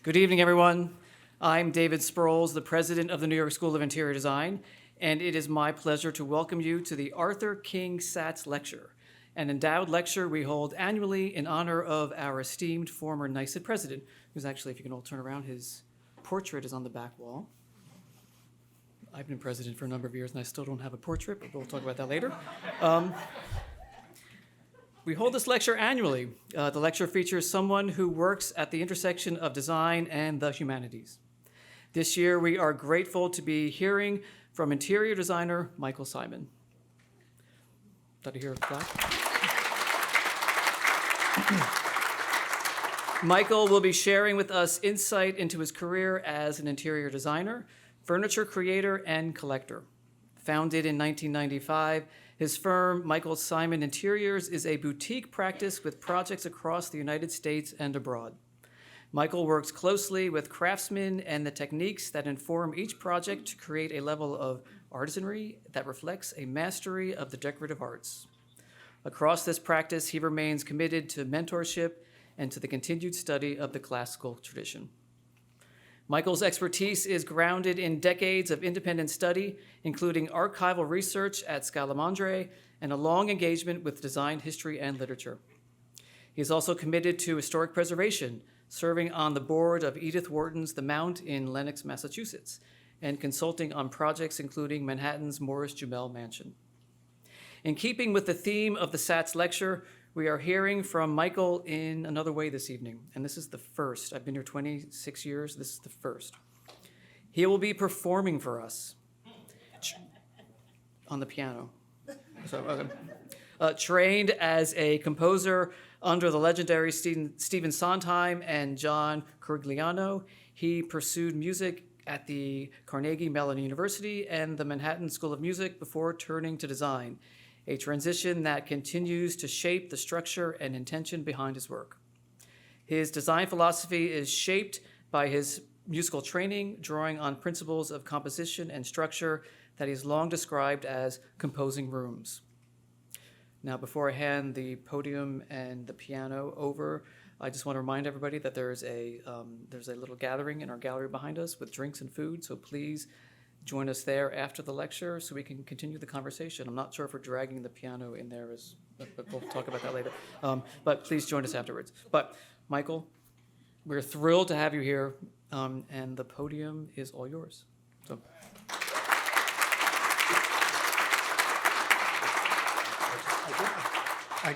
Good evening, everyone. I'm David Sproles, the president of the New York School of Interior Design, and it is my pleasure to welcome you to the Arthur King Satz Lecture, an endowed lecture we hold annually in honor of our esteemed former NYSID president, who's actually, if you can all turn around, his portrait is on the back wall. I've been president for a number of years, and I still don't have a portrait, but we'll talk about that later. We hold this lecture annually. The lecture features someone who works at the intersection of design and the humanities. This year, we are grateful to be hearing from interior designer Michael Simon. Did I hear a clap? Michael will be sharing with us insight into his career as an interior designer, furniture creator, and collector. Founded in 1995, his firm, Michael Simon Interiors, is a boutique practice with projects across the United States and abroad. Michael works closely with craftsmen and the techniques that inform each project to create a level of artisanry that reflects a mastery of the decorative arts. Across this practice, he remains committed to mentorship and to the continued study of the classical tradition. Michael's expertise is grounded in decades of independent study, including archival research at Scalamandre and a long engagement with design history and literature. He is also committed to historic preservation, serving on the board of Edith Wharton's The Mount in Lenox, Massachusetts, and consulting on projects including Manhattan's Morris Jumel Mansion. In keeping with the theme of the Satz Lecture, we are hearing from Michael in another way this evening, and this is the first. I've been here 26 years. This is the first. He will be performing for us on the piano. Trained as a composer under the legendary Stephen Sondheim and John Corigliano, he pursued music at the Carnegie Mellon University and the Manhattan School of Music before turning to design, a transition that continues to shape the structure and intention behind his work. His design philosophy is shaped by his musical training, drawing on principles of composition and structure that he's long described as composing rooms. Now, before I hand the podium and the piano over, I just want to remind everybody that there's a little gathering in our gallery behind us with drinks and food, so please join us there after the lecture so we can continue the conversation. I'm not sure if we're dragging the piano in there, but we'll talk about that later. But please join us afterwards. But Michael, we're thrilled to have you here, and the podium is all yours. So.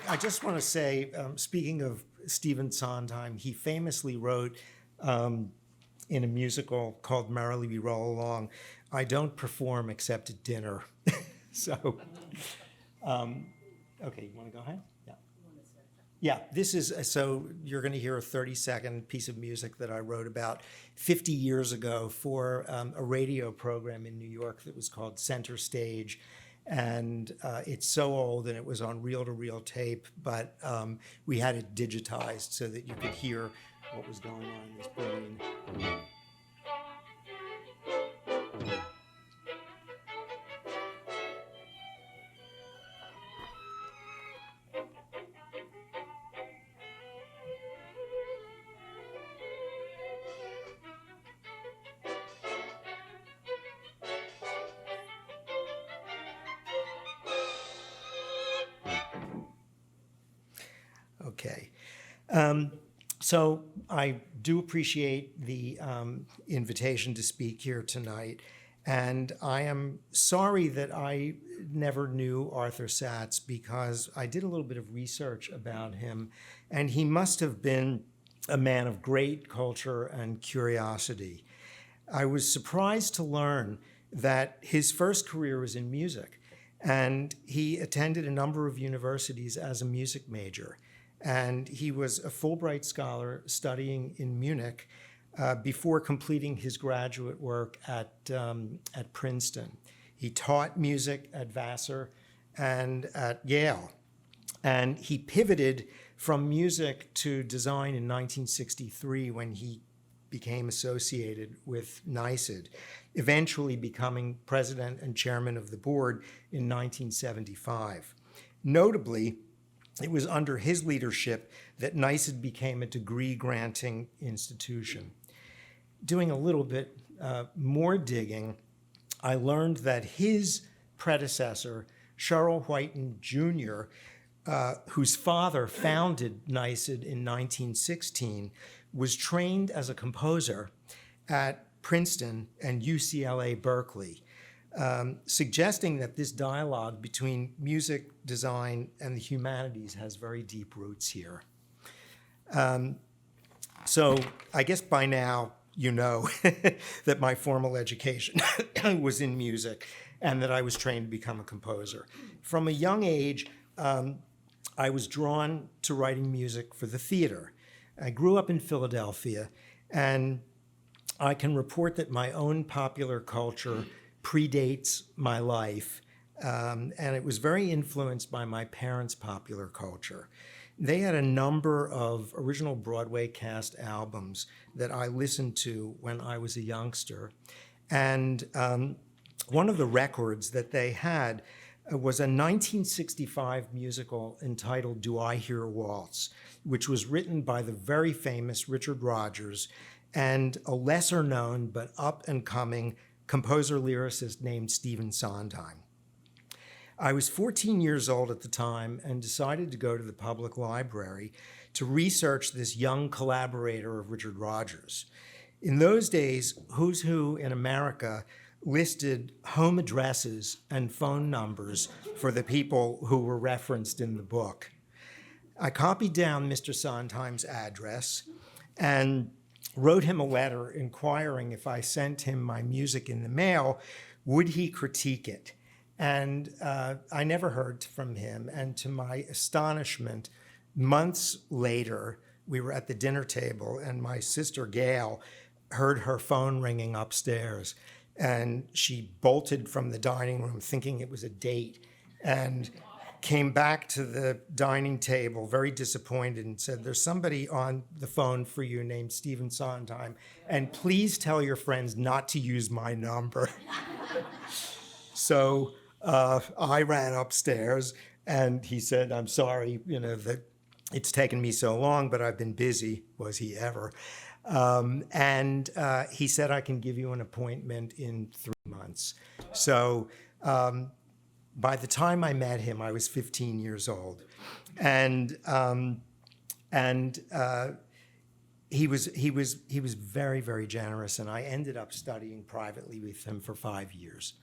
I just want to say, speaking of Stephen Sondheim, he famously wrote in a musical called Merrily We Roll Along, I don't perform except at dinner. So, okay, you want to go ahead? Yeah. Yeah, this is, so you're going to hear a 30-second piece of music that I wrote about 50 years ago for a radio program in New York that was called Center Stage. And it's so old, and it was on reel-to-reel tape, but we had it digitized so that you could hear what was going on in this brain. Okay. So I do appreciate the invitation to speak here tonight, and I am sorry that I never knew Arthur Satz because I did a little bit of research about him, and he must have been a man of great culture and curiosity. I was surprised to learn that his first career was in music, and he attended a number of universities as a music major. And he was a Fulbright scholar studying in Munich before completing his graduate work at Princeton. He taught music at Vassar and at Yale. And he pivoted from music to design in 1963 when he became associated with NYSID, eventually becoming president and chairman of the board in 1975. Notably, it was under his leadership that NYSID became a degree-granting institution. doing a little bit more digging, I learned that his predecessor, Sherrill Whiten Jr., whose father founded NYSID in 1916, was trained as a composer at Princeton and UCLA Berkeley, suggesting that this dialogue between music, design, and the humanities has very deep roots here. So I guess by now you know that my formal education was in music and that I was trained to become a composer. From a young age, I was drawn to writing music for the theater. I grew up in Philadelphia, and I can report that my own popular culture predates my life, and it was very influenced by my parents' popular culture. They had a number of original Broadway cast albums that I listened to when I was a youngster. And one of the records that they had was a 1965 musical entitled Do I Hear a Waltz, which was written by the very famous Richard Rodgers and a lesser known but up and coming composer-lyricist named Stephen Sondheim. I was 14 years old at the time and decided to go to the public library to research this young collaborator of Richard Rodgers. In those days, Who's Who in America listed home addresses and phone numbers for the people who were referenced in the book. I copied down Mr. Sondheim's address and wrote him a letter inquiring if I sent him my music in the mail, would he critique it? And I never heard from him. And to my astonishment, months later, we were at the dinner table and my sister Gail heard her phone ringing upstairs. And she bolted from the dining room thinking it was a date and came back to the dining table very disappointed and said, there's somebody on the phone for you named Stephen Sondheim, and please tell your friends not to use my number. So I ran upstairs and he said, I'm sorry, that it's taken me so long, but I've been busy. Was he ever? And he said, I can give you an appointment in 3 months. So by the time I met him, I was 15 years old. And he was very, very generous. And I ended up studying privately with him for 5 years.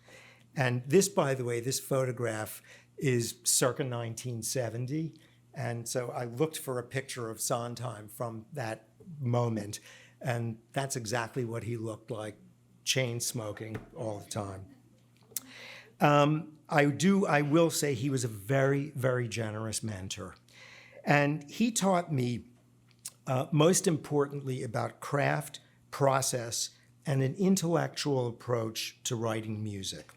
And this, by the way, this photograph is circa 1970. And so I looked for a picture of Sondheim from that moment. And that's exactly what he looked like, chain smoking all the time. I will say he was a very, very generous mentor. And he taught me, most importantly, about craft, process, and an intellectual approach to writing music.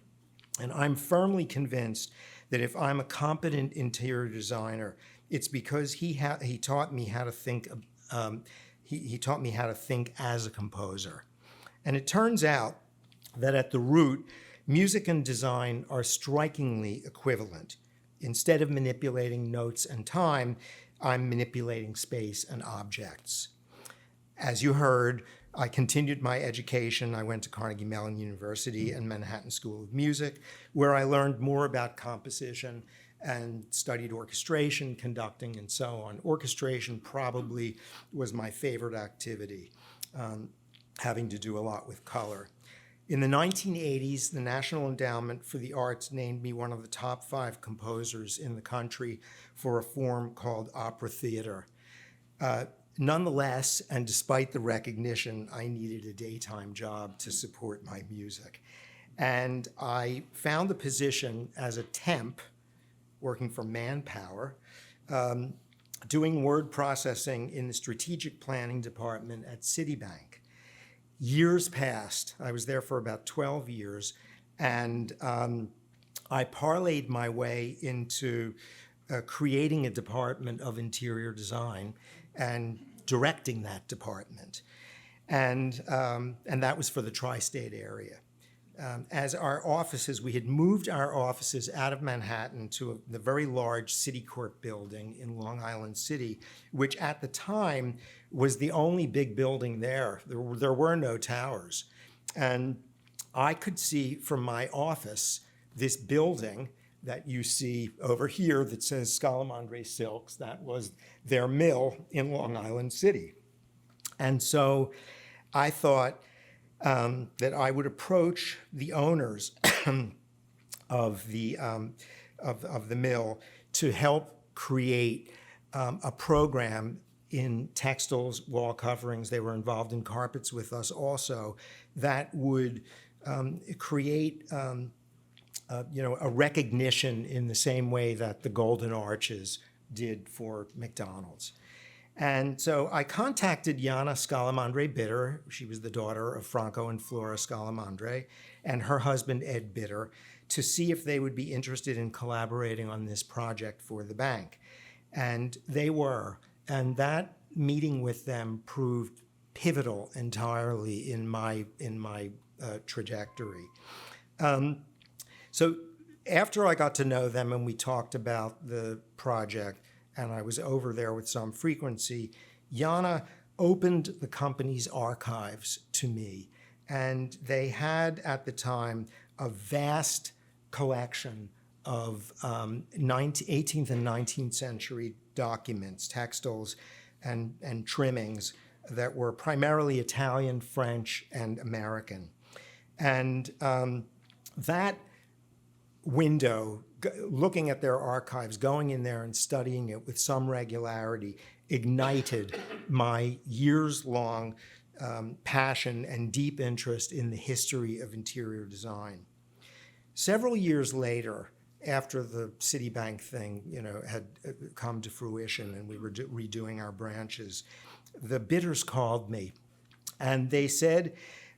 And I'm firmly convinced that if I'm a competent interior designer, it's because he taught me how to think. He taught me how to think as a composer. And it turns out that at the root, music and design are strikingly equivalent. Instead of manipulating notes and time, I'm manipulating space and objects. As you heard, I continued my education. I went to Carnegie Mellon University and Manhattan School of Music, where I learned more about composition and studied orchestration, conducting, and so on. Orchestration probably was my favorite activity, having to do a lot with color. In the 1980s, the National Endowment for the Arts named me one of the top 5 composers in the country for a form called opera theater. Nonetheless, and despite the recognition, I needed a daytime job to support my music. And I found a position as a temp, working for Manpower, doing word processing in the strategic planning department at Citibank. Years passed. I was there for about 12 years, and I parlayed my way into creating a department of interior design and directing that department. And that was for the tri-state area. as our offices, we had moved our offices out of Manhattan to the very large City Court building in Long Island City, which at the time was the only big building there. There were no towers. And I could see from my office this building that you see over here that says Scalamandre Silks. That was their mill in Long Island City. And so I thought that I would approach the owners of the mill to help create a program in textiles, wall coverings. They were involved in carpets with us also, that would create a recognition in the same way that the Golden Arches did for McDonald's. And so I contacted Jana Scalamandre Bitter. She was the daughter of Franco and Flora Scalamandre, and her husband Ed Bitter, to see if they would be interested in collaborating on this project for the bank. And they were. And that meeting with them proved pivotal entirely in my trajectory. So after I got to know them and we talked about the project, and I was over there with some frequency, Jana opened the company's archives to me. And they had, at the time, a vast collection of 18th and 19th century documents, textiles, and trimmings that were primarily Italian, French, and American. And that window, looking at their archives, going in there and studying it with some regularity, ignited my years-long passion and deep interest in the history of interior design. Several years later, after the Citibank thing, had come to fruition and we were redoing our branches, the Bitters called me, and they said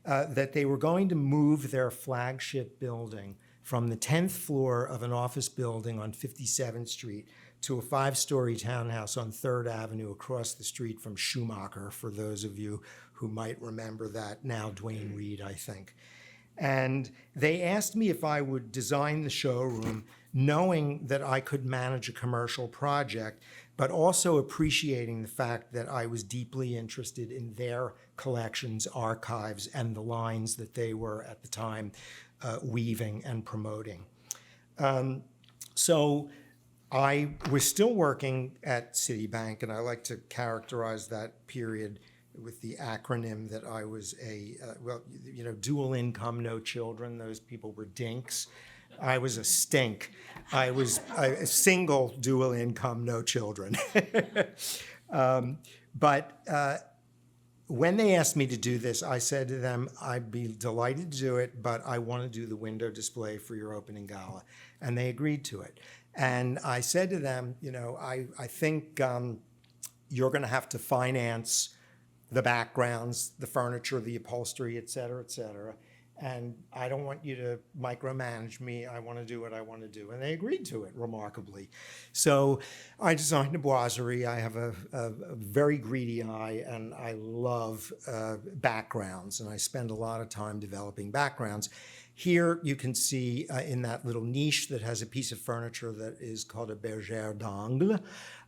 that they were going to move their flagship building from the 10th floor of an office building on 57th Street to a 5-story townhouse on 3rd Avenue across the street from Schumacher, for those of you who might remember that, now Dwayne Reed, I think. And they asked me if I would design the showroom, knowing that I could manage a commercial project, but also appreciating the fact that I was deeply interested in their collections, archives, and the lines that they were at the time weaving and promoting. So I was still working at Citibank, and I like to characterize that period with the acronym that I was dual income, no children. Those people were dinks. I was a stink. I was a single, dual income, no children. But when they asked me to do this, I said to them, I'd be delighted to do it, but I want to do the window display for your opening gala. And they agreed to it. And I said to them, I think you're going to have to finance the backgrounds, the furniture, the upholstery, et cetera, and I don't want you to micromanage me. I want to do what I want to do. And they agreed to it, remarkably. So I designed a boiserie. I have a very greedy eye, and I love backgrounds, and I spend a lot of time developing backgrounds. Here you can see in that little niche that has a piece of furniture that is called a bergère d'angle,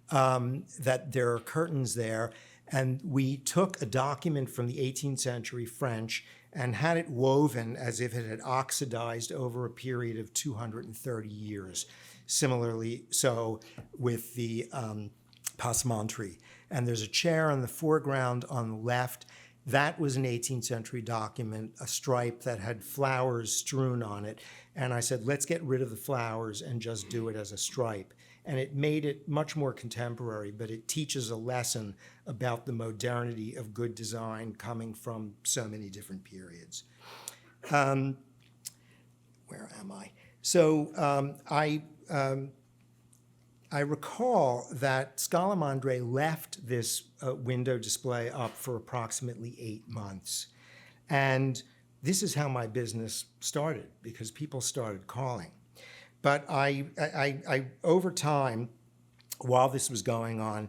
that there are curtains there. And we took a document from the 18th century French and had it woven as if it had oxidized over a period of 230 years. Similarly, so with the passementerie. And there's a chair in the foreground on the left. That was an 18th century document, a stripe that had flowers strewn on it. And I said, let's get rid of the flowers and just do it as a stripe. And it made it much more contemporary, but it teaches a lesson about the modernity of good design coming from so many different periods. Where am I? So I recall that Scalamandre left this window display up for approximately 8 months. And this is how my business started, because people started calling. But I over time, while this was going on,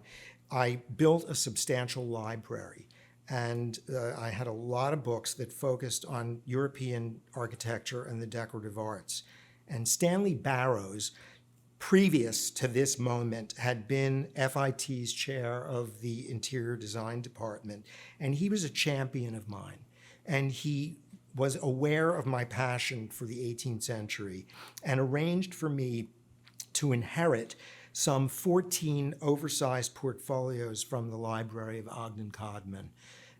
I built a substantial library. and I had a lot of books that focused on European architecture and the decorative arts. And Stanley Barrows, previous to this moment, had been FIT's chair of the interior design department, and he was a champion of mine. And he was aware of my passion for the 18th century and arranged for me to inherit some 14 oversized portfolios from the library of Ogden Codman.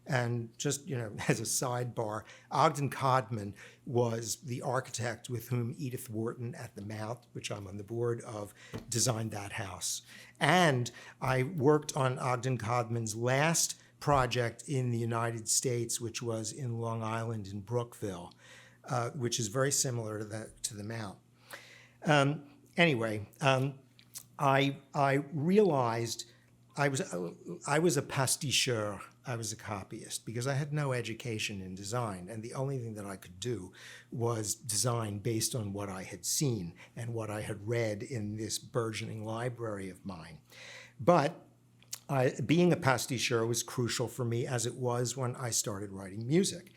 And just, as a sidebar, Ogden Codman was the architect with whom Edith Wharton at the Mount, which I'm on the board of, designed that house. And I worked on Ogden Codman's last project in the United States, which was in Long Island in Brookville, which is very similar to the Mount. I realized I was a pasticheur. I was a copyist because I had no education in design, and the only thing that I could do was design based on what I had seen and what I had read in this burgeoning library of mine. But being a pasticheur was crucial for me, as it was when I started writing music.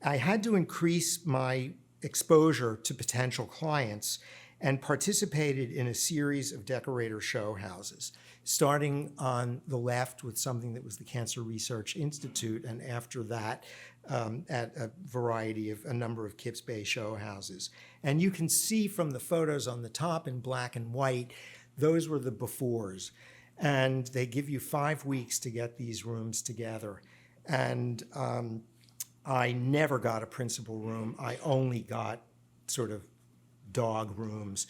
I had to increase my exposure to potential clients and participated in a series of decorator show houses, starting on the left with something that was the Cancer Research Institute, and after that at a number of Kips Bay show houses. And you can see from the photos on the top in black and white, those were the befores. And they give you 5 weeks to get these rooms together. And I never got a principal room. I only got sort of dog rooms.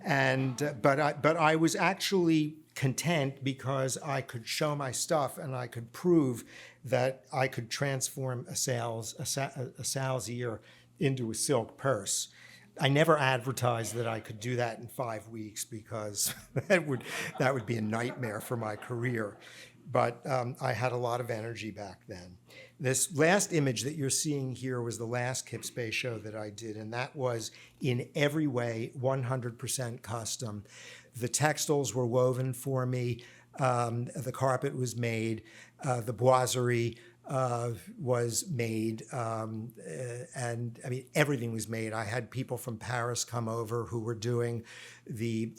But I was actually content because I could show my stuff and I could prove that I could transform a sow's ear into a silk purse. I never advertised that I could do that in 5 weeks because that would be a nightmare for my career. But I had a lot of energy back then. This last image that you're seeing here was the last Kips Bay show that I did, and that was in every way 100% custom. The textiles were woven for me. The carpet was made. The boiserie was made, and I mean, everything was made. I had people from Paris come over who were doing the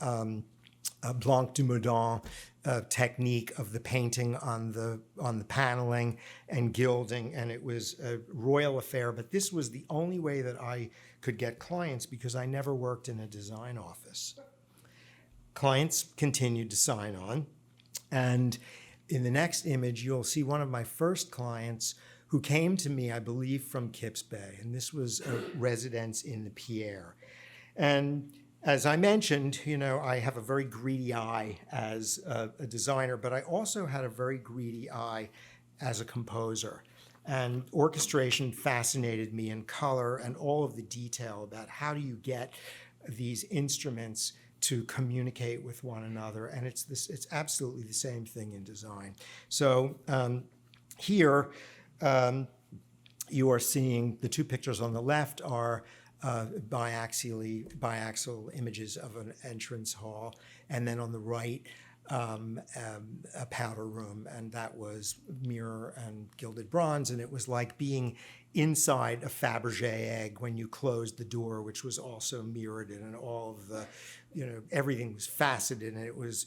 Blanc du Moudon technique of the painting on the paneling and gilding, and it was a royal affair. But this was the only way that I could get clients because I never worked in a design office. Clients continued to sign on, and in the next image, you'll see one of my first clients who came to me, I believe, from Kips Bay, and this was a residence in the Pierre. And as I mentioned, I have a very greedy eye as a designer, but I also had a very greedy eye as a composer. And orchestration fascinated me, and color and all of the detail about how do you get these instruments to communicate with one another, and it's absolutely the same thing in design. So here you are seeing the two pictures on the left are biaxial images of an entrance hall, and then on the right a powder room, and that was mirror and gilded bronze, and it was like being inside a Fabergé egg when you closed the door, which was also mirrored, and all of the, everything was faceted, and it was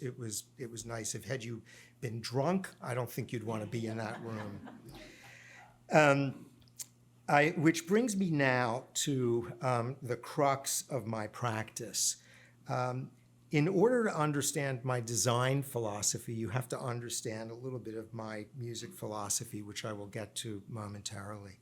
nice. Had you been drunk, I don't think you'd want to be in that room. Which brings me now to the crux of my practice. In order to understand my design philosophy, you have to understand a little bit of my music philosophy, which I will get to momentarily.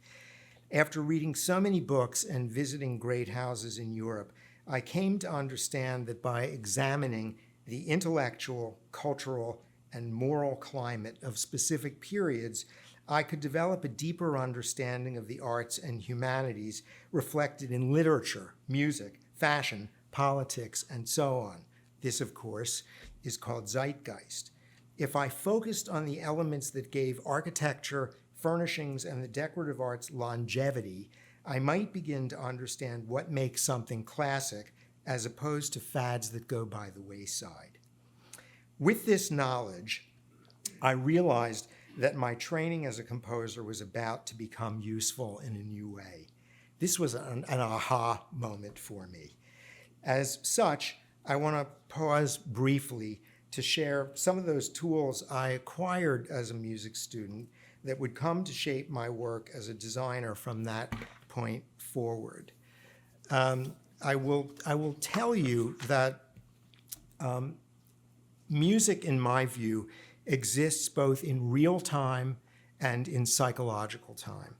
After reading so many books and visiting great houses in Europe, I came to understand that by examining the intellectual, cultural, and moral climate of specific periods, I could develop a deeper understanding of the arts and humanities reflected in literature, music, fashion, politics, and so on. This, of course, is called zeitgeist. If I focused on the elements that gave architecture, furnishings, and the decorative arts longevity, I might begin to understand what makes something classic as opposed to fads that go by the wayside. With this knowledge, I realized that my training as a composer was about to become useful in a new way. This was an aha moment for me. As such, I want to pause briefly to share some of those tools I acquired as a music student that would come to shape my work as a designer from that point forward. I will tell you that music, in my view, exists both in real time and in psychological time.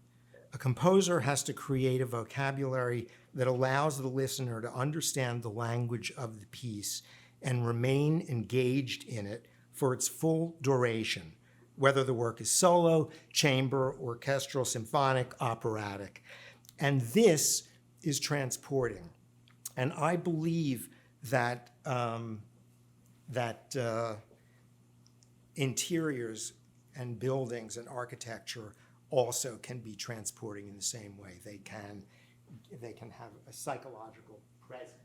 A composer has to create a vocabulary that allows the listener to understand the language of the piece and remain engaged in it for its full duration, whether the work is solo, chamber, orchestral, symphonic, operatic. And this is transporting. And I believe that interiors and buildings and architecture also can be transporting in the same way. They can have a psychological presence.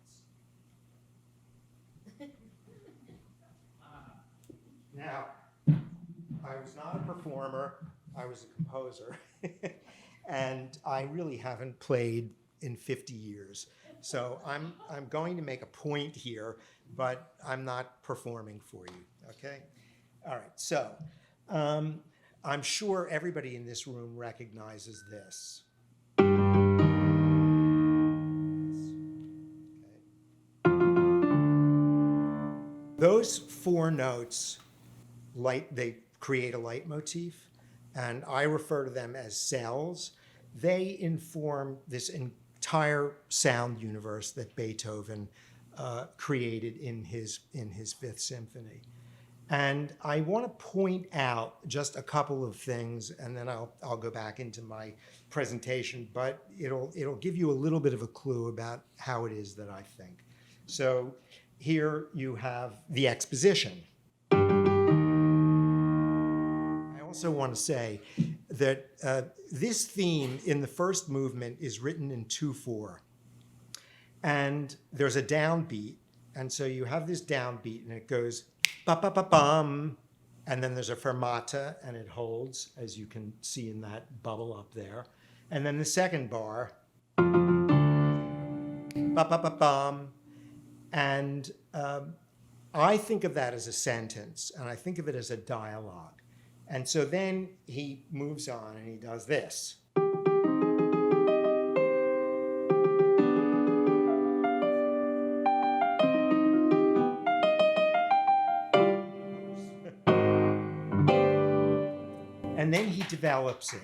Now, I was not a performer, I was a composer. And I really haven't played in 50 years. So I'm going to make a point here, but I'm not performing for you, okay? All right, so I'm sure everybody in this room recognizes this. Those four notes, they create a leitmotif, and I refer to them as cells. They inform this entire sound universe that Beethoven created in his Fifth Symphony. And I want to point out just a couple of things, and then I'll go back into my presentation, but it'll give you a little bit of a clue about how it is that I think. So here you have the exposition. I also want to say that this theme in the first movement is written in 2/4. And there's a downbeat, and so you have this downbeat, and it goes ba-ba-ba-bum, and then there's a fermata, and it holds, as you can see in that bubble up there. And then the second bar, ba-ba-ba-bum, and I think of that as a sentence, and I think of it as a dialogue. And so then he moves on, and he does this. And then he develops it.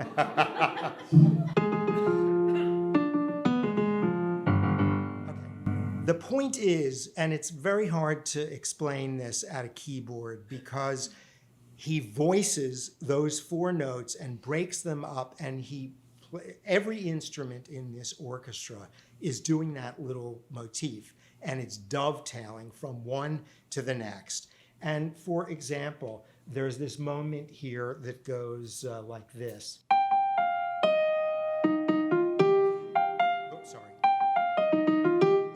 Okay. The point is, and it's very hard to explain this at a keyboard because he voices those four notes and breaks them up, and every instrument in this orchestra is doing that little motif, and it's dovetailing from one to the next. And for example, there's this moment here that goes like this. Oops, sorry.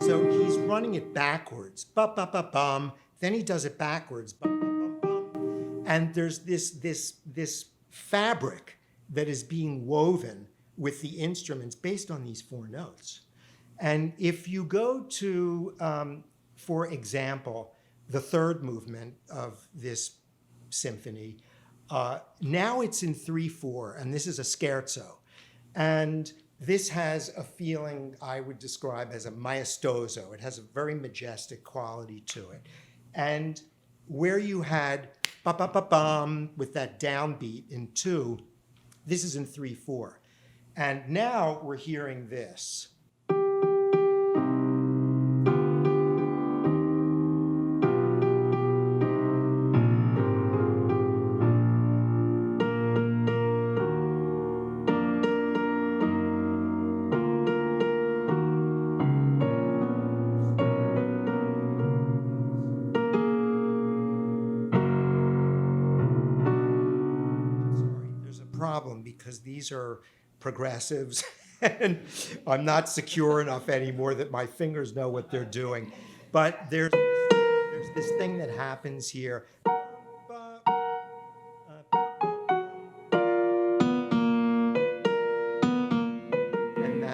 So he's running it backwards, ba-ba-ba-bum, then he does it backwards, ba-ba-bum-bum. And there's this fabric that is being woven with the instruments based on these four notes. And if you go to, for example, the third movement of this symphony, now it's in 3/4, and this is a scherzo. And this has a feeling I would describe as a maestoso. It has a very majestic quality to it. And where you had ba-ba-ba-bum with that downbeat in 2, this is in 3/4. And now we're hearing this. Because these are progressives and I'm not secure enough anymore that my fingers know what they're doing. But there's this thing that happens here.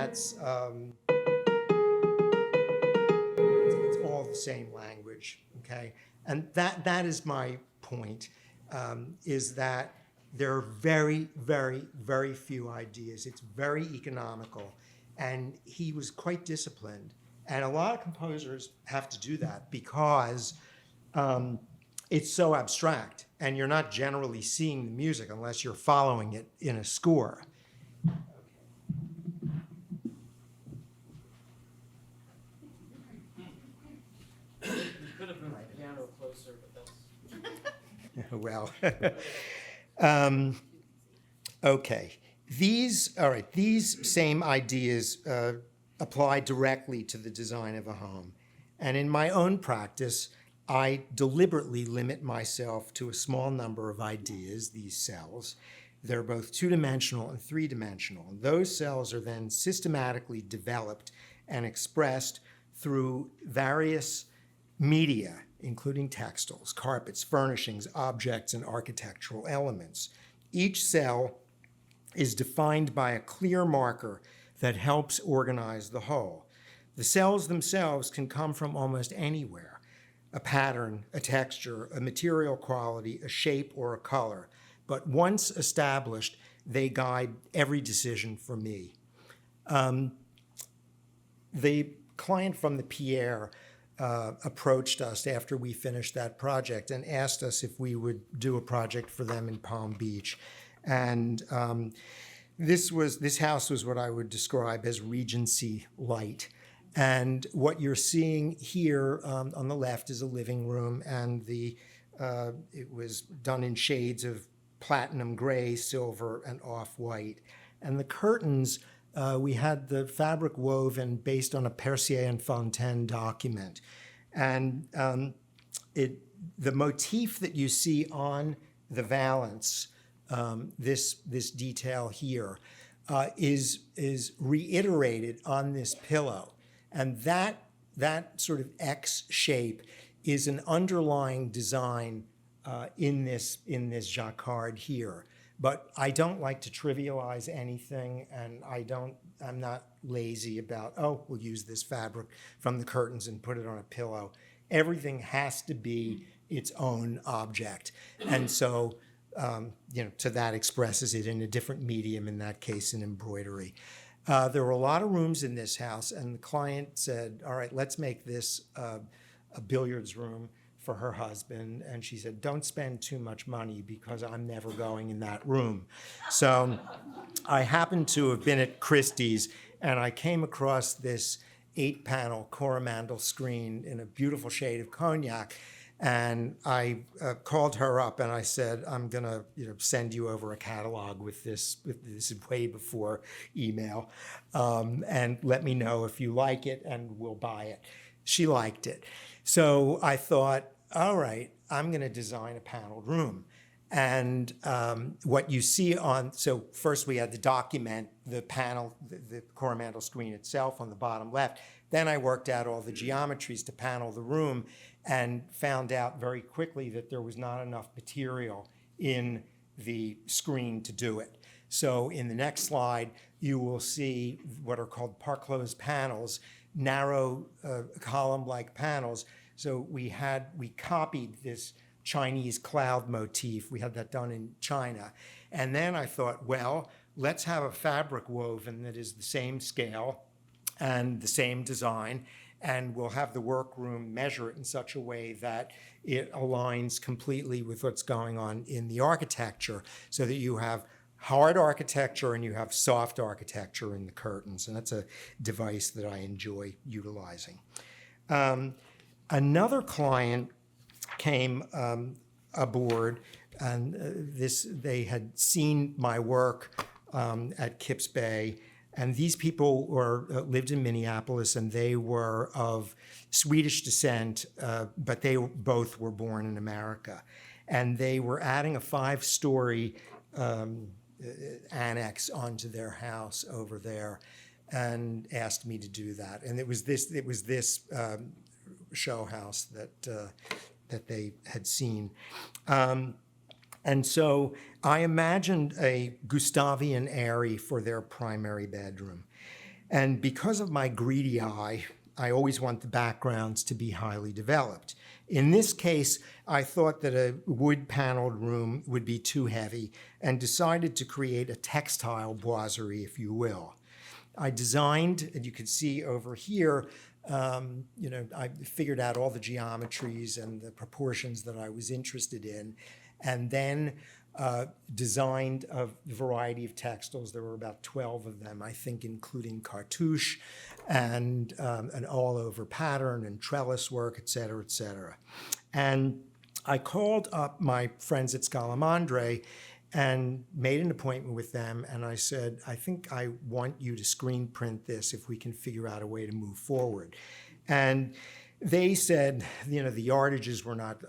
that's it's all the same language, okay? And that is my point, is that there are very, very, very few ideas. It's very economical, and he was quite disciplined. And a lot of composers have to do that because it's so abstract, and you're not generally seeing the music unless you're following it in a score. You could have moved the piano closer, but that's... Well, okay. These same ideas apply directly to the design of a home. And in my own practice, I deliberately limit myself to a small number of ideas, these cells. They're both two-dimensional and three-dimensional. And those cells are then systematically developed and expressed through various media, including textiles, carpets, furnishings, objects, and architectural elements. Each cell is defined by a clear marker that helps organize the whole. The cells themselves can come from almost anywhere: a pattern, a texture, a material quality, a shape, or a color. But once established, they guide every decision for me. The client from the Pierre approached us after we finished that project and asked us if we would do a project for them in Palm Beach. And this house was what I would describe as Regency light. And what you're seeing here on the left is a living room, and it was done in shades of platinum gray, silver, and off-white. And the curtains, we had the fabric woven based on a Percier and Fontaine document. And the motif that you see on the valance, this detail here, is reiterated on this pillow. And that sort of X shape is an underlying design in this jacquard here. But I don't like to trivialize anything, and I'm not lazy about, oh, we'll use this fabric from the curtains and put it on a pillow. Everything has to be its own object. And so, so that expresses it in a different medium, in that case, in embroidery. There were a lot of rooms in this house, and the client said, all right, let's make this a billiards room for her husband. And she said, don't spend too much money because I'm never going in that room. So I happened to have been at Christie's, and I came across this 8-panel Coromandel screen in a beautiful shade of cognac. And I called her up and I said, I'm going to send you over a catalog with this. This is way before email. And let me know if you like it and we'll buy it. She liked it. So I thought, all right, I'm going to design a paneled room. And what you see so first we had to document the panel, the Coromandel screen itself on the bottom left. Then I worked out all the geometries to panel the room and found out very quickly that there was not enough material in the screen to do it. So in the next slide, you will see what are called parclose panels, narrow column-like panels. So we copied this Chinese cloud motif. We had that done in China. And then I thought, well, let's have a fabric woven that is the same scale and the same design, and we'll have the workroom measure it in such a way that it aligns completely with what's going on in the architecture, so that you have hard architecture and you have soft architecture in the curtains. And that's a device that I enjoy utilizing. Another client came aboard, and they had seen my work at Kips Bay. And these people lived in Minneapolis, and they were of Swedish descent, but they both were born in America. And they were adding a 5-story annex onto their house over there, and asked me to do that. And it was this show house that they had seen. And so I imagined a Gustavian eyrie for their primary bedroom. And because of my greedy eye, I always want the backgrounds to be highly developed. In this case, I thought that a wood-paneled room would be too heavy and decided to create a textile boiserie, if you will. I designed, and you can see over here, I figured out all the geometries and the proportions that I was interested in, and then designed a variety of textiles. There were about 12 of them, I think, including cartouche and an all-over pattern and trellis work, et cetera, et cetera. And I called up my friends at Scalamandre and made an appointment with them, and I said, I think I want you to screen print this if we can figure out a way to move forward. And they said, the yardages were not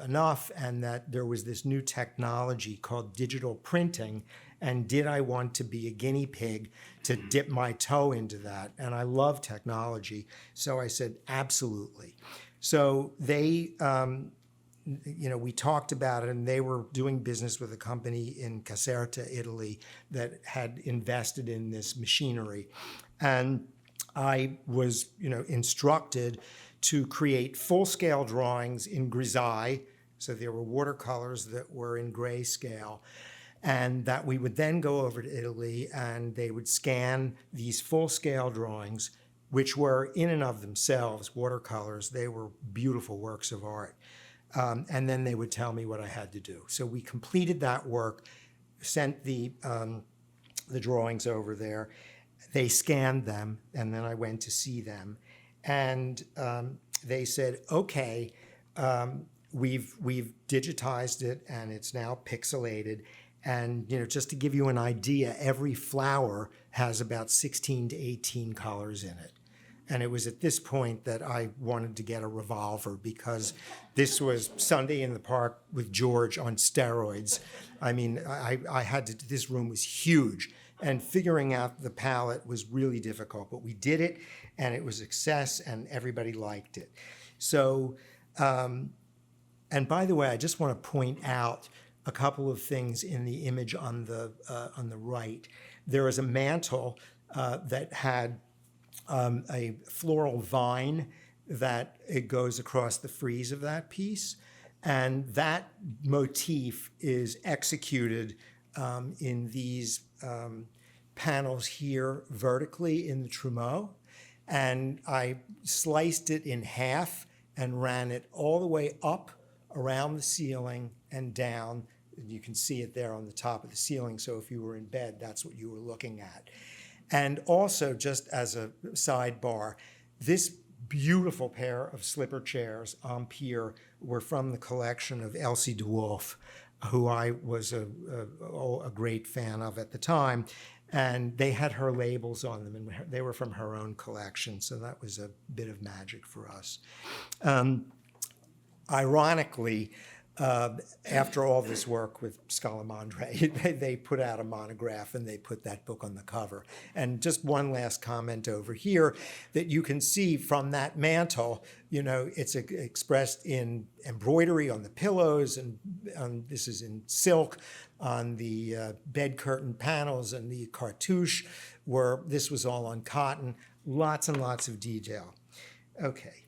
enough, and that there was this new technology called digital printing, and did I want to be a guinea pig to dip my toe into that? And I love technology, so I said, absolutely. So they, we talked about it, and they were doing business with a company in Caserta, Italy, that had invested in this machinery. And I was, instructed to create full-scale drawings in grisaille, so there were watercolors that were in grayscale, and that we would then go over to Italy and they would scan these full-scale drawings, which were in and of themselves watercolors. They were beautiful works of art. And then they would tell me what I had to do. So we completed that work, sent the drawings over there. They scanned them, and then I went to see them. And they said, okay, we've digitized it, and it's now pixelated. And just to give you an idea, every flower has about 16 to 18 colors in it. And it was at this point that I wanted to get a revolver, because this was Sunday in the Park with George on steroids. I mean, I had to, this room was huge, and figuring out the palette was really difficult, but we did it, and it was a success, and everybody liked it. So, and by the way, I just want to point out a couple of things in the image on the right. There is a mantle that had a floral vine that it goes across the frieze of that piece. And that motif is executed in these panels here vertically in the trumeau. And I sliced it in half and ran it all the way up around the ceiling and down. You can see it there on the top of the ceiling. So if you were in bed, that's what you were looking at. And also, just as a sidebar, this beautiful pair of slipper chairs on pier were from the collection of Elsie de Wolf, who I was a great fan of at the time. And they had her labels on them, and they were from her own collection. So that was a bit of magic for us. Ironically, after all this work with Scalamandre, they put out a monograph and they put that book on the cover. And just one last comment over here, that you can see from that mantle, it's expressed in embroidery on the pillows, and this is in silk on the bed curtain panels, and the cartouche, where this was all on cotton, lots and lots of detail. Okay.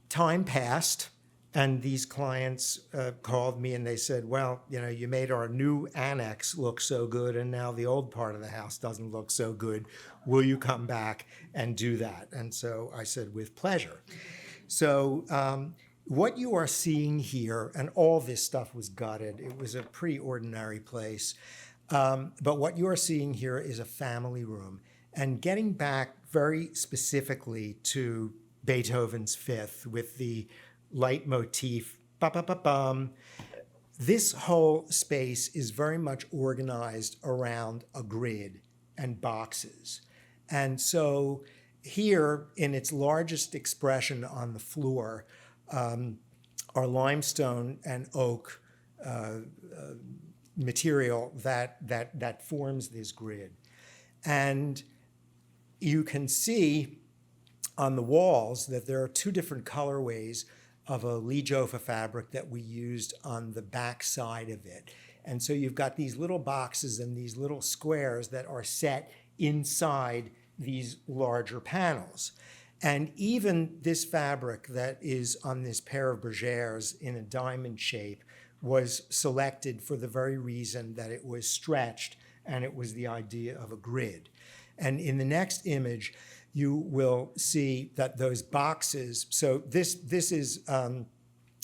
Time passed, and these clients called me and they said, well, you made our new annex look so good, and now the old part of the house doesn't look so good. Will you come back and do that? And so I said, with pleasure. So what you are seeing here, and all this stuff was gutted. It was a pretty ordinary place. But what you are seeing here is a family room. And getting back very specifically to Beethoven's Fifth with the leitmotif, ba-ba-ba-bum. This whole space is very much organized around a grid and boxes. And so here, in its largest expression on the floor, are limestone and oak material that forms this grid. And you can see on the walls that there are two different colorways of a Lee Joffe fabric that we used on the back side of it. And so you've got these little boxes and these little squares that are set inside these larger panels. And even this fabric that is on this pair of bergères in a diamond shape was selected for the very reason that it was stretched and it was the idea of a grid. And in the next image, you will see that those boxes, so this is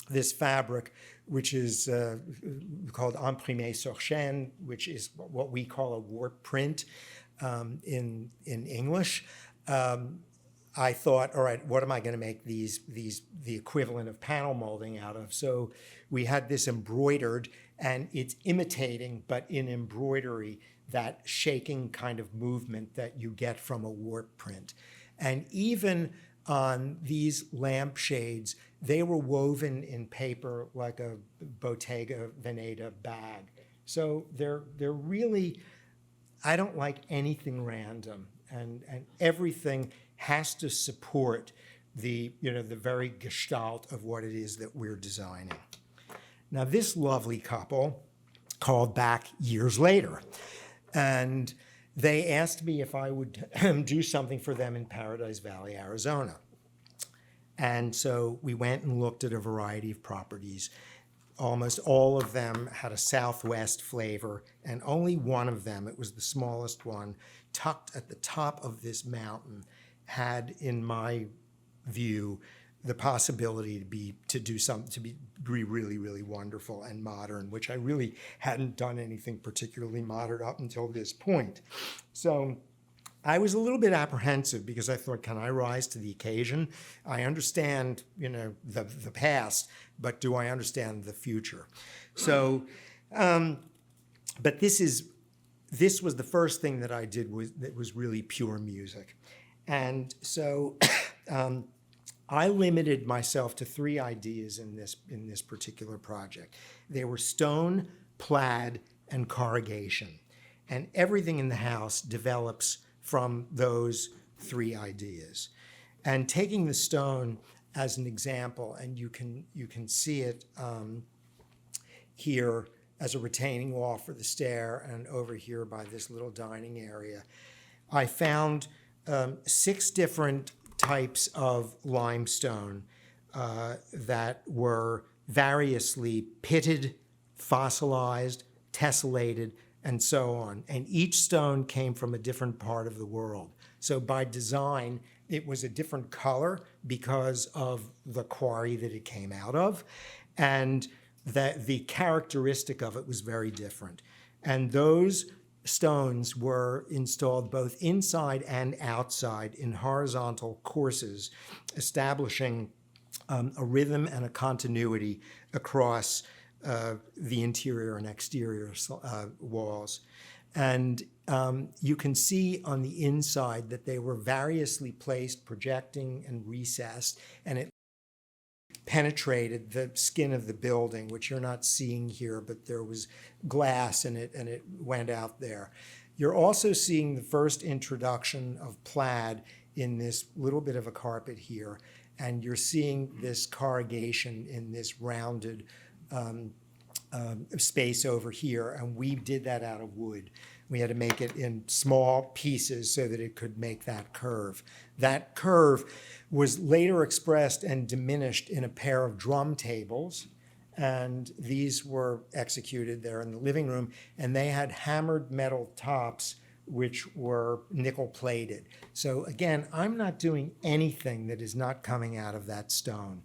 this fabric, which is called imprimé sur chaîne, which is what we call a warp print in English. I thought, all right, what am I going to make the equivalent of panel molding out of? So we had this embroidered, and it's imitating, but in embroidery, that shaking kind of movement that you get from a warp print. And even on these lampshades, they were woven in paper like a Bottega Veneta bag. So they're really, I don't like anything random, and everything has to support the very gestalt of what it is that we're designing. Now, this lovely couple called back years later, and they asked me if I would do something for them in Paradise Valley, Arizona. And so we went and looked at a variety of properties. Almost all of them had a Southwest flavor, and only one of them, it was the smallest one, tucked at the top of this mountain, had, in my view, the possibility to be really, really wonderful and modern, which I really hadn't done anything particularly modern up until this point. So I was a little bit apprehensive because I thought, can I rise to the occasion? I understand, the past, but do I understand the future? So, but this was the first thing that I did that was really pure music. And so I limited myself to 3 ideas in this particular project. They were stone, plaid, and corrugation. And everything in the house develops from those 3 ideas. And taking the stone as an example, and you can see it here as a retaining wall for the stair and over here by this little dining area, I found 6 different types of limestone that were variously pitted, fossilized, tessellated, and so on. And each stone came from a different part of the world. So by design, it was a different color because of the quarry that it came out of. And the characteristic of it was very different. And those stones were installed both inside and outside in horizontal courses, establishing a rhythm and a continuity across the interior and exterior walls. And you can see on the inside that they were variously placed, projecting and recessed, and it penetrated the skin of the building, which you're not seeing here, but there was glass in it and it went out there. You're also seeing the first introduction of plaid in this little bit of a carpet here, and you're seeing this corrugation in this rounded space over here, and we did that out of wood. We had to make it in small pieces so that it could make that curve. That curve was later expressed and diminished in a pair of drum tables, and these were executed there in the living room, and they had hammered metal tops which were nickel plated. So again, I'm not doing anything that is not coming out of that stone.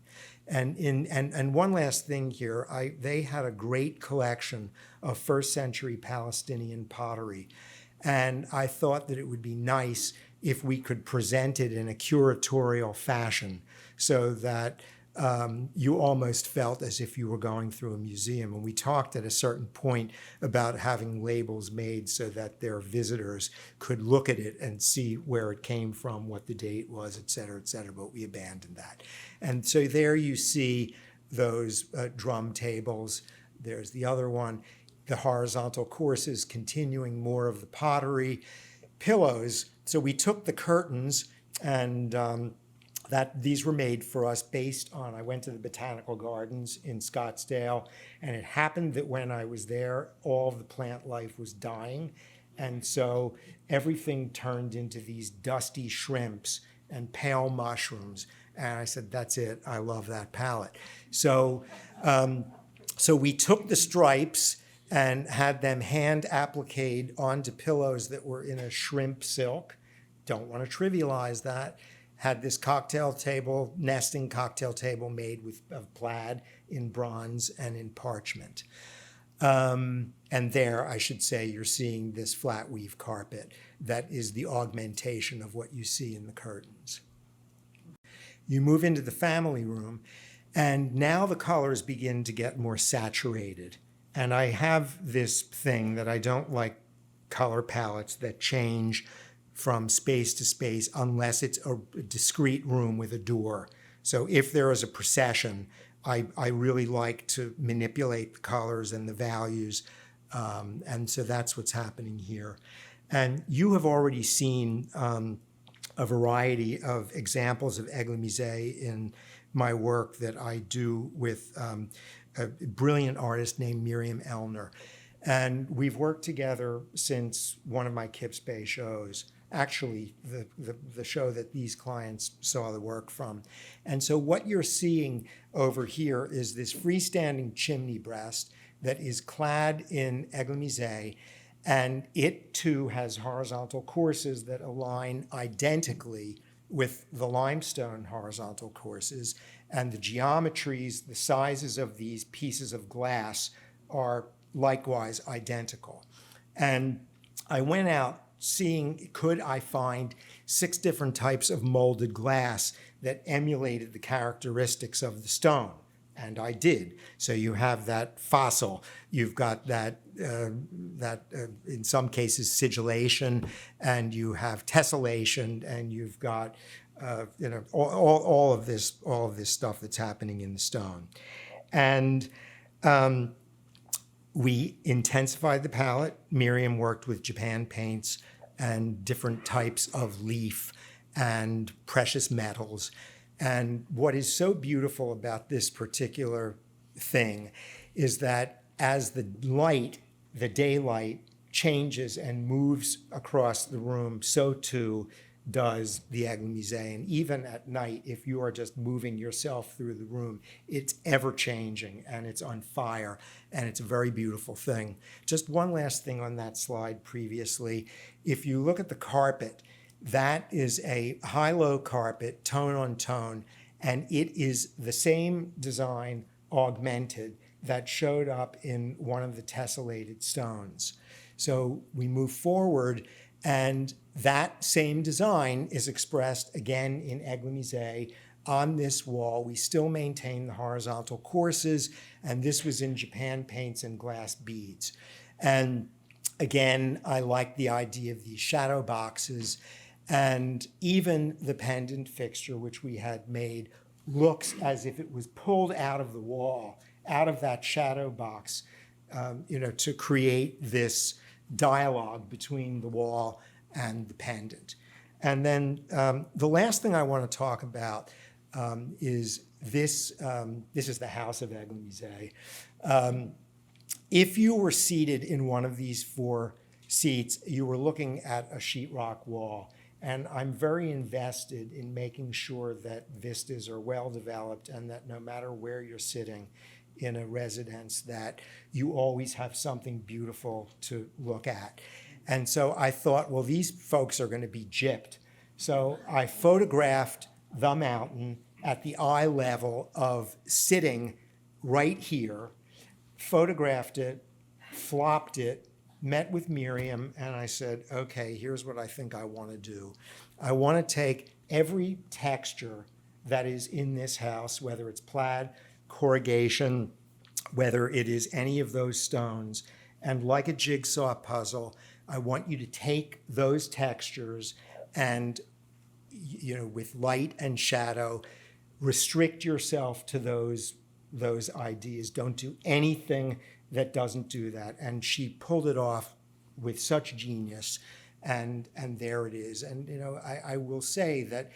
And one last thing here, they had a great collection of first century Palestinian pottery. And I thought that it would be nice if we could present it in a curatorial fashion so that you almost felt as if you were going through a museum. And we talked at a certain point about having labels made so that their visitors could look at it and see where it came from, what the date was, et cetera, but we abandoned that. And so there you see those drum tables. There's the other one, the horizontal courses continuing more of the pottery. Pillows, so we took the curtains and that these were made for us based on, I went to the Botanical Gardens in Scottsdale, and it happened that when I was there, all of the plant life was dying. And so everything turned into these dusty shrimps and pale mushrooms. And I said, that's it. I love that palette. So, so we took the stripes and had them hand appliqued onto pillows that were in a shrimp silk. Don't want to trivialize that. Had this cocktail table, nesting cocktail table made of plaid in bronze and in parchment. And there, I should say, you're seeing this flat weave carpet that is the augmentation of what you see in the curtains. You move into the family room, and now the colors begin to get more saturated. And I have this thing that I don't like color palettes that change from space to space unless it's a discrete room with a door. So if there is a procession, I really like to manipulate the colors and the values. And so that's what's happening here. And you have already seen a variety of examples of Église in my work that I do with a brilliant artist named Miriam Elner. And we've worked together since one of my Kips Bay shows, actually the show that these clients saw the work from. And so what you're seeing over here is this freestanding chimney breast that is clad in Église, and it too has horizontal courses that align identically with the limestone horizontal courses, and the geometries, the sizes of these pieces of glass are likewise identical. And I went out seeing, could I find 6 different types of molded glass that emulated the characteristics of the stone? And I did. So you have that fossil, you've got that in some cases sigillation, and you have tessellation, and you've got all of this stuff that's happening in the stone. And we intensified the palette. Miriam worked with Japan paints and different types of leaf and precious metals. And what is so beautiful about this particular thing is that as the light, the daylight, changes and moves across the room, so too does the Église. And even at night, if you are just moving yourself through the room, it's ever changing and it's on fire, and it's a very beautiful thing. Just one last thing on that slide previously. If you look at the carpet, that is a high-low carpet, tone on tone, and it is the same design augmented that showed up in one of the tessellated stones. So we move forward, and that same design is expressed again in Église on this wall. We still maintain the horizontal courses, and this was in Japan paints and glass beads. And again, I like the idea of these shadow boxes, and even the pendant fixture, which we had made, looks as if it was pulled out of the wall, out of that shadow box, to create this dialogue between the wall and the pendant. And then the last thing I want to talk about is this. This is the house of Église. If you were seated in one of these 4 seats, you were looking at a sheetrock wall. And I'm very invested in making sure that vistas are well developed, and that no matter where you're sitting in a residence, that you always have something beautiful to look at. And so I thought, well, these folks are going to be gypped. So I photographed the mountain at the eye level of sitting right here, photographed it, flopped it, met with Miriam, and I said, okay, here's what I think I want to do. I want to take every texture that is in this house, whether it's plaid, corrugation, whether it is any of those stones, and like a jigsaw puzzle, I want you to take those textures and, with light and shadow, restrict yourself to those ideas. Don't do anything that doesn't do that. And she pulled it off with such genius, and there it is. And I will say that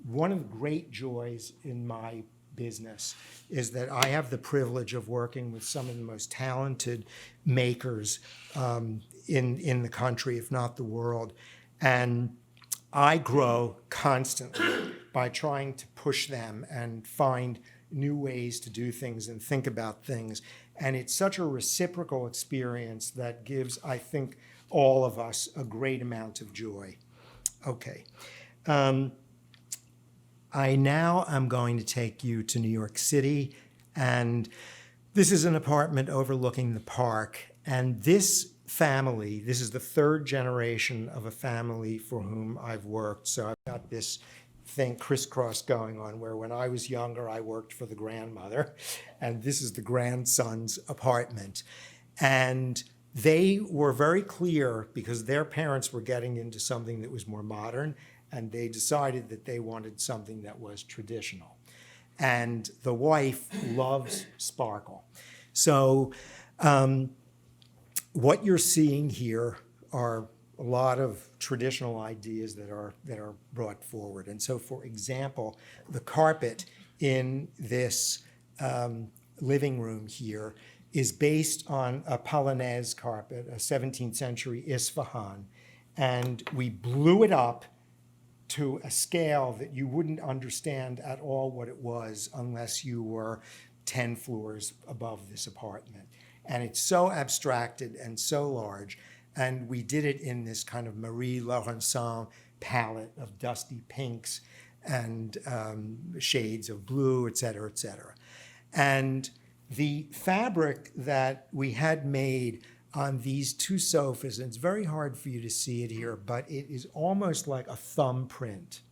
one of the great joys in my business is that I have the privilege of working with some of the most talented makers in the country, if not the world. And I grow constantly by trying to push them and find new ways to do things and think about things. And it's such a reciprocal experience that gives, I think, all of us a great amount of joy. Okay. I now am going to take you to New York City, and this is an apartment overlooking the park. And this family, this is the third generation of a family for whom I've worked. So I've got this thing crisscross going on where when I was younger, I worked for the grandmother, and this is the grandson's apartment. And they were very clear because their parents were getting into something that was more modern, and they decided that they wanted something that was traditional. And the wife loves sparkle. So what you're seeing here are a lot of traditional ideas that are brought forward. And so, for example, the carpet in this living room here is based on a Polonaise carpet, a 17th century Isfahan. And we blew it up to a scale that you wouldn't understand at all what it was unless you were 10 floors above this apartment. And it's so abstracted and so large. And we did it in this kind of Marie Laurencin palette of dusty pinks and shades of blue, et cetera, et cetera. And the fabric that we had made on these two sofas, and it's very hard for you to see it here, but it is almost like a thumbprint.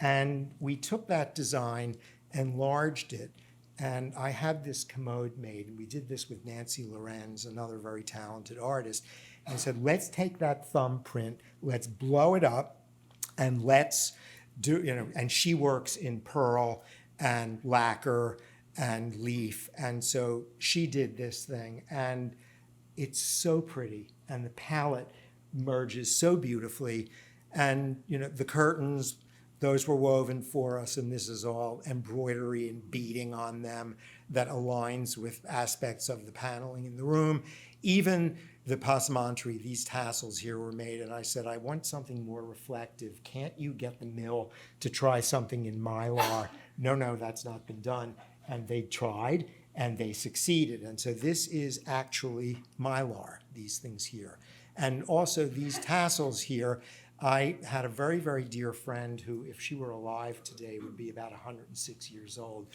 And we took that design, enlarged it, and I had this commode made, and we did this with Nancy Lorenz, another very talented artist. And I said, let's take that thumbprint, let's blow it up, and let's do, and she works in pearl and lacquer and leaf. And so she did this thing, and it's so pretty, and the palette merges so beautifully. And the curtains, those were woven for us, and this is all embroidery and beading on them that aligns with aspects of the paneling in the room. Even the passementerie, these tassels here were made, and I said, I want something more reflective. Can't you get the mill to try something in Mylar? No, that's not been done. And they tried, and they succeeded. And so this is actually Mylar, these things here. And also these tassels here, I had a very, very dear friend who, if she were alive today, would be about 106 years old.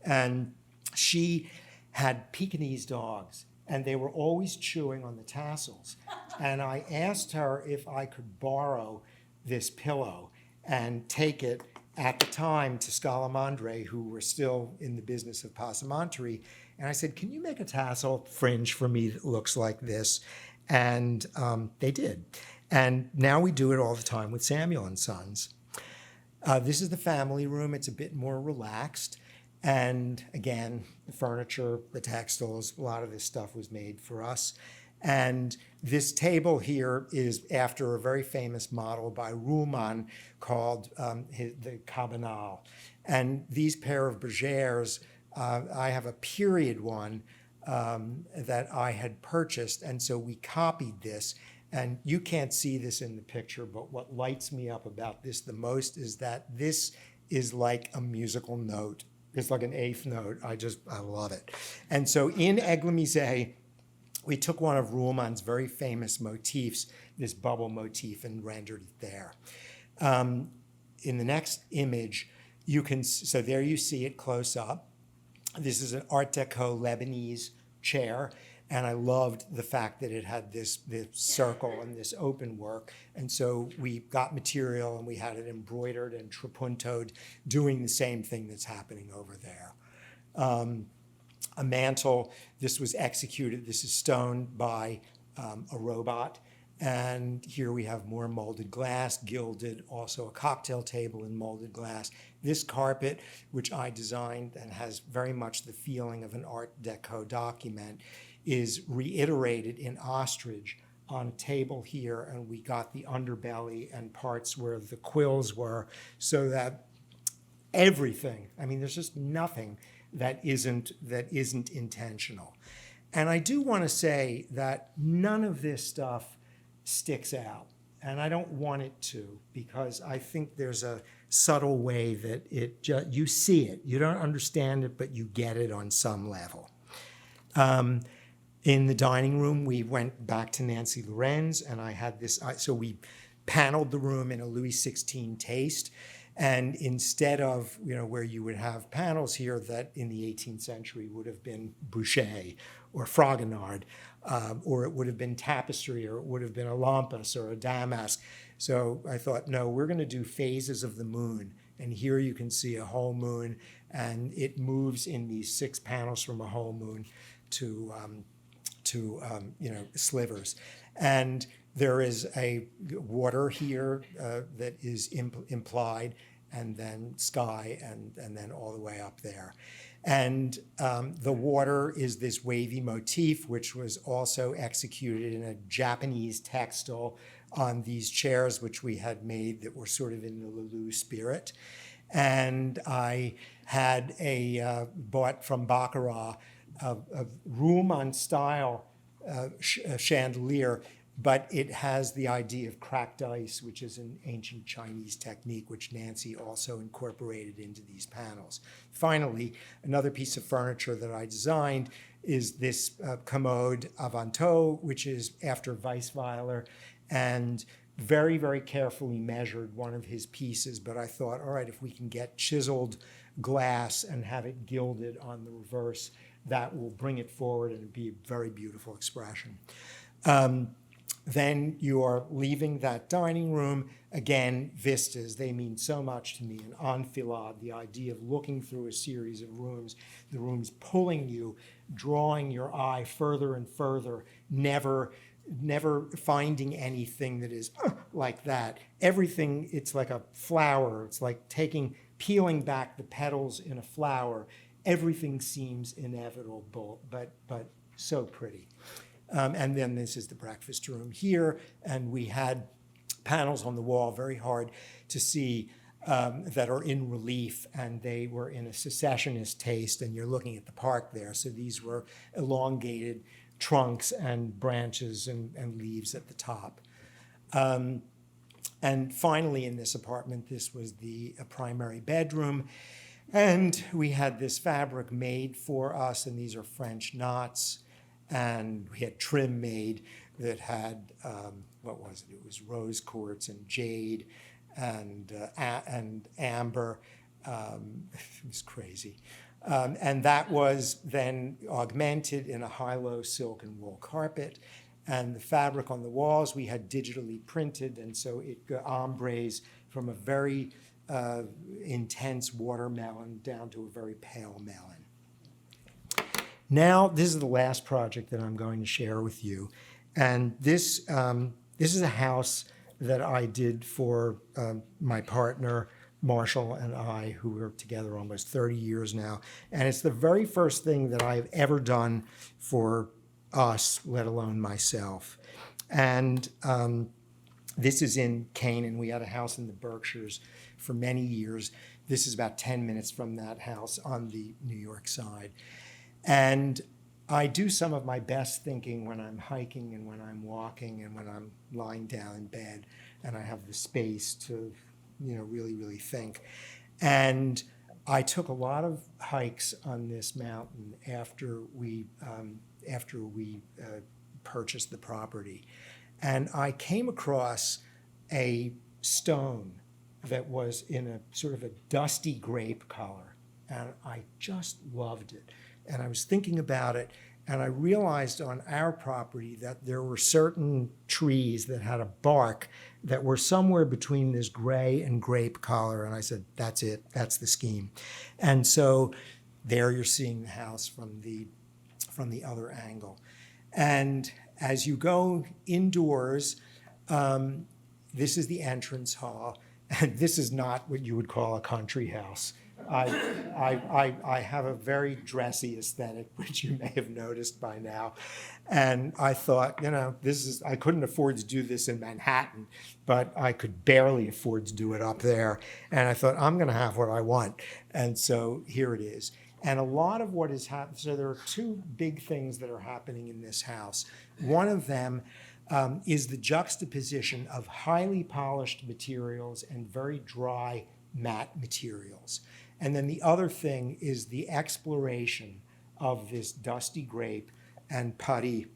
And she had Pekingese dogs, and they were always chewing on the tassels. And I asked her if I could borrow this pillow and take it at the time to Scalamandre, who were still in the business of passementerie. And I said, can you make a tassel fringe for me that looks like this? And they did. And now we do it all the time with Samuel and Sons. This is the family room. It's a bit more relaxed. And again, the furniture, the textiles, a lot of this stuff was made for us. And this table here is after a very famous model by Ruhlmann called the Cabanal. And these pair of bergères, I have a period one that I had purchased, and so we copied this. And you can't see this in the picture, but what lights me up about this the most is that this is like a musical note. It's like an eighth note. I love it. And so in Aigle-Misé, we took one of Ruhlmann's very famous motifs, this bubble motif, and rendered it there. In the next image, so there you see it close up. This is an Art Deco Lebanese chair, and I loved the fact that it had this circle and this open work. And so we got material and we had it embroidered and trapuntoed, doing the same thing that's happening over there. A mantle, this was executed, this is stone by a robot. And here we have more molded glass, gilded, also a cocktail table in molded glass. This carpet, which I designed and has very much the feeling of an Art Deco document, is reiterated in ostrich on a table here, and we got the underbelly and parts where the quills were, so that everything. I mean, there's just nothing that isn't intentional. And I do want to say that none of this stuff sticks out. And I don't want it to, because I think there's a subtle way that you see it. You don't understand it, but you get it on some level. In the dining room, we went back to Nancy Lorenz, and I had this, so we paneled the room in a Louis XVI taste. And instead of, where you would have panels here that in the 18th century would have been Boucher or Fragonard, or it would have been tapestry, or it would have been a lampas or a damask. So I thought, no, we're going to do phases of the moon. And here you can see a whole moon, and it moves in these 6 panels from a whole moon to slivers. And there is a water here that is implied, and then sky, and then all the way up there. And the water is this wavy motif, which was also executed in a Japanese textile on these chairs, which we had made that were sort of in the Lulu spirit. And I had bought from Baccarat a Rouen style chandelier, but it has the idea of cracked ice, which is an ancient Chinese technique, which Nancy also incorporated into these panels. Finally, another piece of furniture that I designed is this commode Avanteau, which is after Weisweiler, and very, very carefully measured one of his pieces. But I thought, all right, if we can get chiseled glass and have it gilded on the reverse, that will bring it forward and be a very beautiful expression. Then you are leaving that dining room. Again, vistas, they mean so much to me. An enfilade, the idea of looking through a series of rooms, the rooms pulling you, drawing your eye further and further, never finding anything that is like that. Everything, it's like a flower. It's like peeling back the petals in a flower. Everything seems inevitable, but so pretty. And then this is the breakfast room here, and we had panels on the wall, very hard to see, that are in relief, and they were in a secessionist taste, and you're looking at the park there. So these were elongated trunks and branches and leaves at the top. And finally, in this apartment, this was the primary bedroom. And we had this fabric made for us, and these are French knots. And we had trim made that had, what was it? It was rose quartz and jade and amber. It was crazy. And that was then augmented in a high-low silk and wool carpet. And the fabric on the walls we had digitally printed, and so it got ombres from a very intense watermelon down to a very pale melon. Now, this is the last project that I'm going to share with you. And this is a house that I did for my partner, Marshall, and I, who were together almost 30 years now. And it's the very first thing that I've ever done for us, let alone myself. And this is in Canaan. We had a house in the Berkshires for many years. This is about 10 minutes from that house on the New York side. And I do some of my best thinking when I'm hiking and when I'm walking and when I'm lying down in bed and I have the space to, really, really think. And I took a lot of hikes on this mountain after we purchased the property. And I came across a stone that was in a sort of a dusty grape color. And I just loved it. And I was thinking about it, and I realized on our property that there were certain trees that had a bark that were somewhere between this gray and grape color. And I said, that's it, that's the scheme. And so there you're seeing the house from the other angle. And as you go indoors, this is the entrance hall. And this is not what you would call a country house. I have a very dressy aesthetic, which you may have noticed by now. And I thought, I couldn't afford to do this in Manhattan, but I could barely afford to do it up there. And I thought, I'm going to have what I want. And so here it is. And a lot of what is happening, so there are two big things that are happening in this house. One of them is the juxtaposition of highly polished materials and very dry matte materials. And then the other thing is the exploration of this dusty grape and putty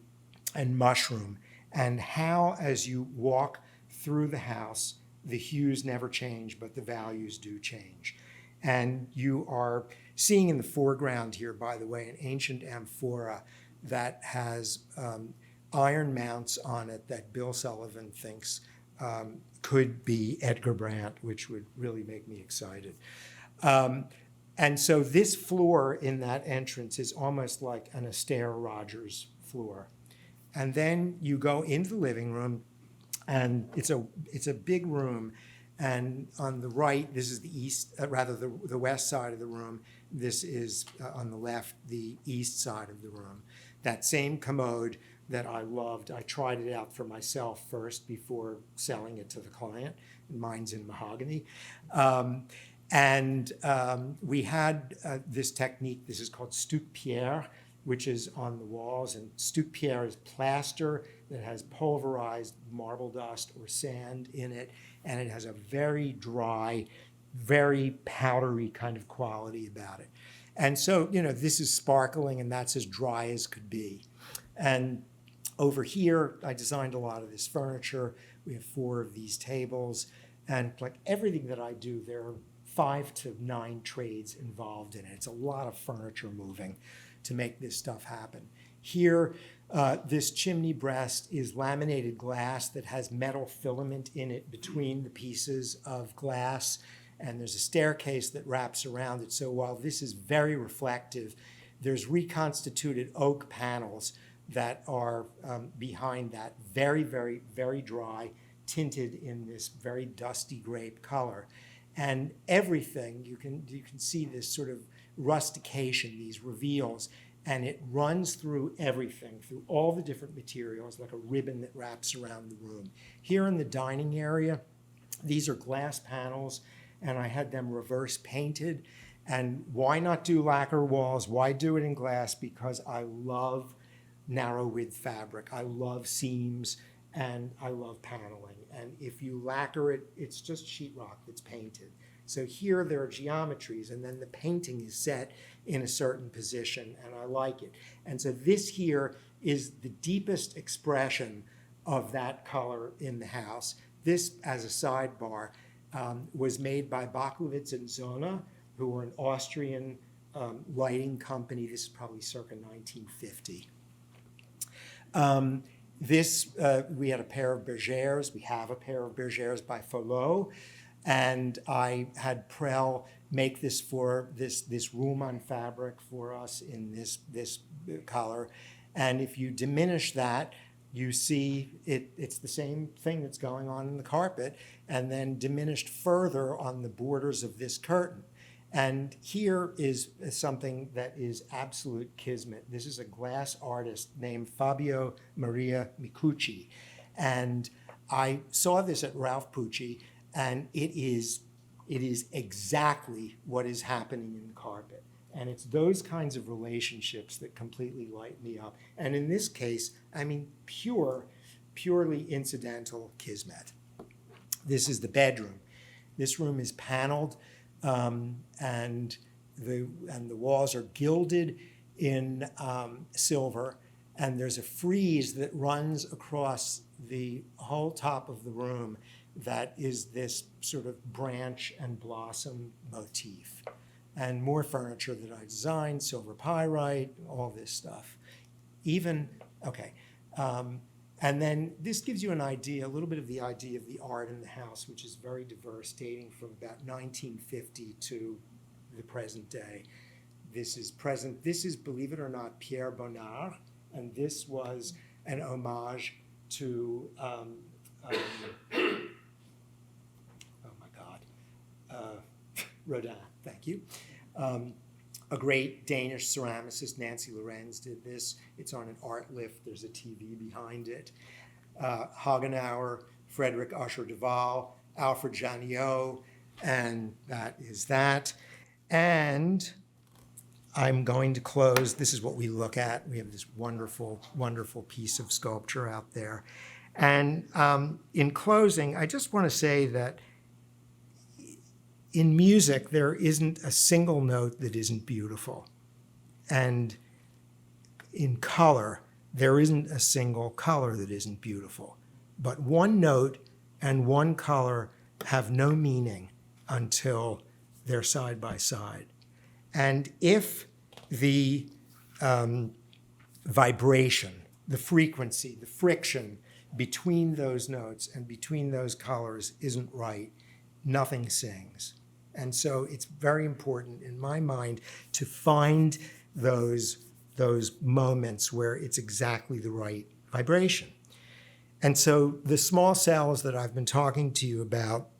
and mushroom, and how, as you walk through the house, the hues never change, but the values do change. And you are seeing in the foreground here, by the way, an ancient amphora that has iron mounts on it that Bill Sullivan thinks could be Edgar Brandt, which would really make me excited. And so this floor in that entrance is almost like an Astaire Rogers floor. And then you go into the living room, and it's a big room. And on the right, this is the east, the west side of the room. This is on the left, the east side of the room. That same commode that I loved, I tried it out for myself first before selling it to the client. Mine's in mahogany. We had this technique, this is called stuc pierre, which is on the walls. And stuc pierre is plaster that has pulverized marble dust or sand in it. And it has a very dry, very powdery kind of quality about it. And so, this is sparkling, and that's as dry as could be. And over here, I designed a lot of this furniture. We have 4 of these tables. And like everything that I do, there are 5 to 9 trades involved in it. It's a lot of furniture moving to make this stuff happen. Here, this chimney breast is laminated glass that has metal filament in it between the pieces of glass, and there's a staircase that wraps around it. So while this is very reflective, there's reconstituted oak panels that are behind that, very, very, very dry, tinted in this very dusty grape color. And everything, you can see this sort of rustication, these reveals, and it runs through everything, through all the different materials, like a ribbon that wraps around the room. Here in the dining area, these are glass panels, and I had them reverse painted. And why not do lacquer walls? Why do it in glass? Because I love narrow width fabric. I love seams, and I love paneling. And if you lacquer it, it's just sheetrock that's painted. So here there are geometries, and then the painting is set in a certain position, and I like it. And so this here is the deepest expression of that color in the house. This, as a sidebar, was made by Baklowitz and Zona, who were an Austrian lighting company. This is probably circa 1950. We had a pair of bergères. We have a pair of bergères by Folot. And I had Prell make this for this Ruman fabric for us in this color. And if you diminish that, you see it's the same thing that's going on in the carpet, and then diminished further on the borders of this curtain. And here is something that is absolute kismet. This is a glass artist named Fabio Maria Micucci. And I saw this at Ralph Pucci, and it is exactly what is happening in the carpet. And it's those kinds of relationships that completely light me up. And in this case, I mean, purely incidental kismet. This is the bedroom. This room is paneled, and the walls are gilded in silver, and there's a frieze that runs across the whole top of the room that is this sort of branch and blossom motif. And more furniture that I designed, silver pyrite, all this stuff. And then this gives you an idea, a little bit of the idea of the art in the house, which is very diverse, dating from about 1950 to the present day. This is, believe it or not, Pierre Bonnard, and this was an homage to, Rodin. Thank you. A great Danish ceramicist, Nancy Lorenz, did this. It's on an art lift. There's a TV behind it. Hagenauer, Frederick Usher Duval, Alfred Janiot, and that is that. And I'm going to close. This is what we look at. We have this wonderful, wonderful piece of sculpture out there. And in closing, I just want to say that in music, there isn't a single note that isn't beautiful. And in color, there isn't a single color that isn't beautiful. But one note and one color have no meaning until they're side by side. And if the vibration, the frequency, the friction between those notes and between those colors isn't right, nothing sings. And so it's very important in my mind to find those moments where it's exactly the right vibration. And so the small cells that I've been talking to you about,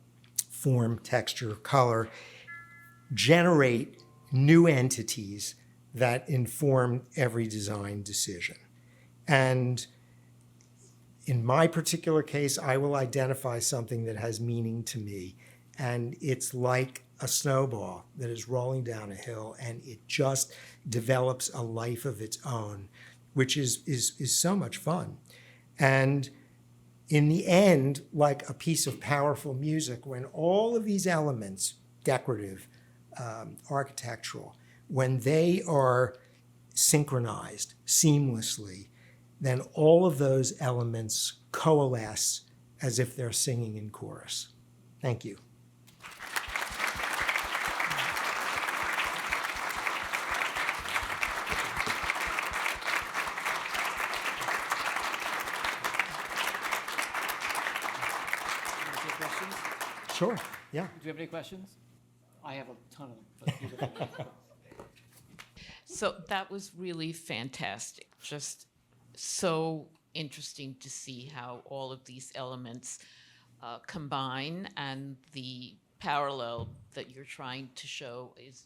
form, texture, color, generate new entities that inform every design decision. And in my particular case, I will identify something that has meaning to me. And it's like a snowball that is rolling down a hill, and it just develops a life of its own, which is so much fun. And in the end, like a piece of powerful music, when all of these elements, decorative, architectural, when they are synchronized seamlessly, then all of those elements coalesce as if they're singing in chorus. Thank you. Questions? Sure, yeah. Do you have any questions? I have a ton of them. But So that was really fantastic. Just so interesting to see how all of these elements combine, and the parallel that you're trying to show is,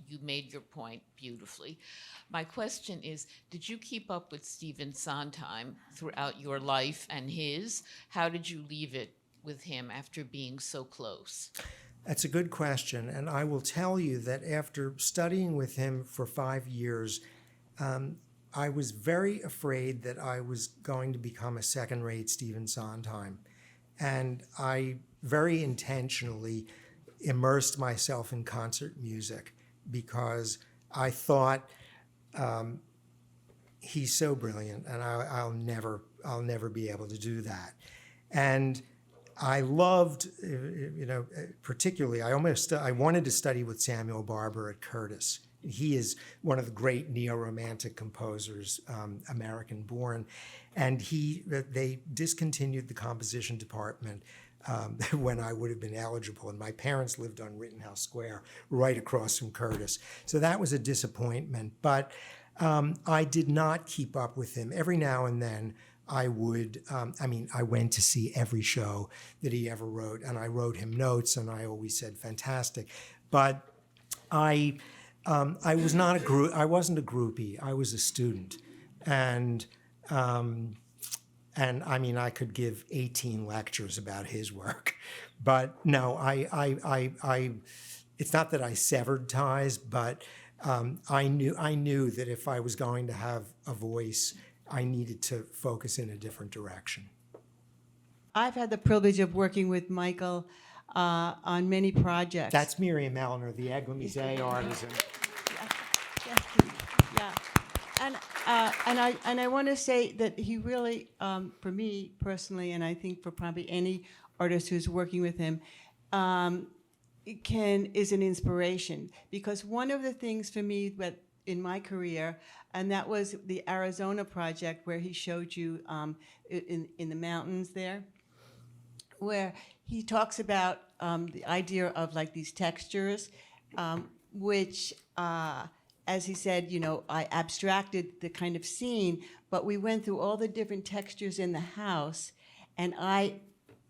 you made your point beautifully. My question is, did you keep up with Stephen Sondheim throughout your life and his? How did you leave it with him after being so close? That's a good question, and I will tell you that after studying with him for 5 years, I was very afraid that I was going to become a second-rate Stephen Sondheim, and I very intentionally immersed myself in concert music because I thought he's so brilliant, and I'll never be able to do that. And I loved, particularly, I wanted to study with Samuel Barber at Curtis. He is one of the great neo-romantic composers, American-born, and they discontinued the composition department when I would have been eligible, and my parents lived on Rittenhouse Square, right across from Curtis. So that was a disappointment, but I did not keep up with him. Every now and then, I went to see every show that he ever wrote, and I wrote him notes, and I always said fantastic. But I wasn't a groupie. I was a student, and I could give 18 lectures about his work. But no, it's not that I severed ties, but I knew that if I was going to have a voice, I needed to focus in a different direction. I've had the privilege of working with Michael on many projects. That's Miriam Eleanor, the Eglimizé artisan. Yeah, and I want to say that he really, for me personally, and I think for probably any artist who's working with him, is an inspiration, because one of the things for me in my career, and that was the Arizona project where he showed you in the mountains there, where he talks about the idea of like these textures, which, as he said, I abstracted the kind of scene, but we went through all the different textures in the house, and I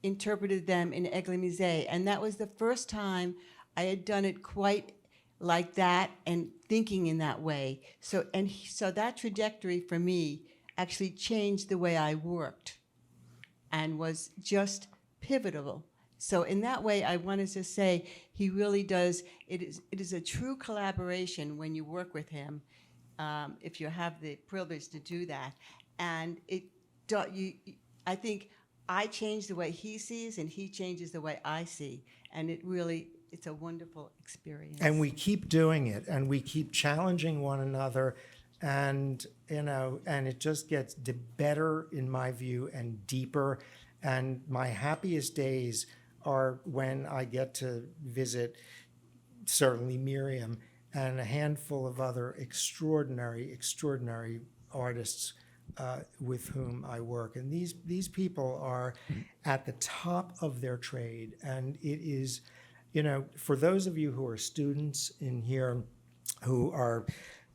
interpreted them in Eglimizé, and that was the first time I had done it quite like that and thinking in that way. So that trajectory for me actually changed the way I worked and was just pivotal. So in that way, I wanted to say he really does. It is a true collaboration when you work with him, if you have the privilege to do that. And I think I change the way he sees, and he changes the way I see, and it's a wonderful experience. And we keep doing it, and we keep challenging one another, and and it just gets better in my view and deeper. And my happiest days are when I get to visit certainly Miriam and a handful of other extraordinary artists with whom I work. And these people are at the top of their trade. And it is, for those of you who are students in here who are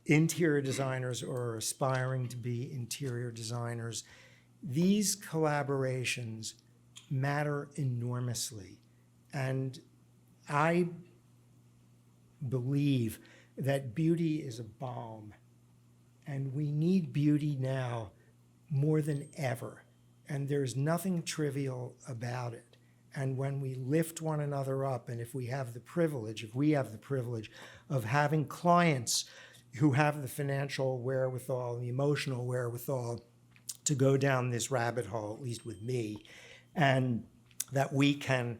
interior designers or are aspiring to be interior designers, these collaborations matter enormously. And I believe that beauty is a balm, and we need beauty now more than ever. And there's nothing trivial about it. And when we lift one another up, and if we have the privilege of having clients who have the financial wherewithal and the emotional wherewithal to go down this rabbit hole, at least with me, and that we can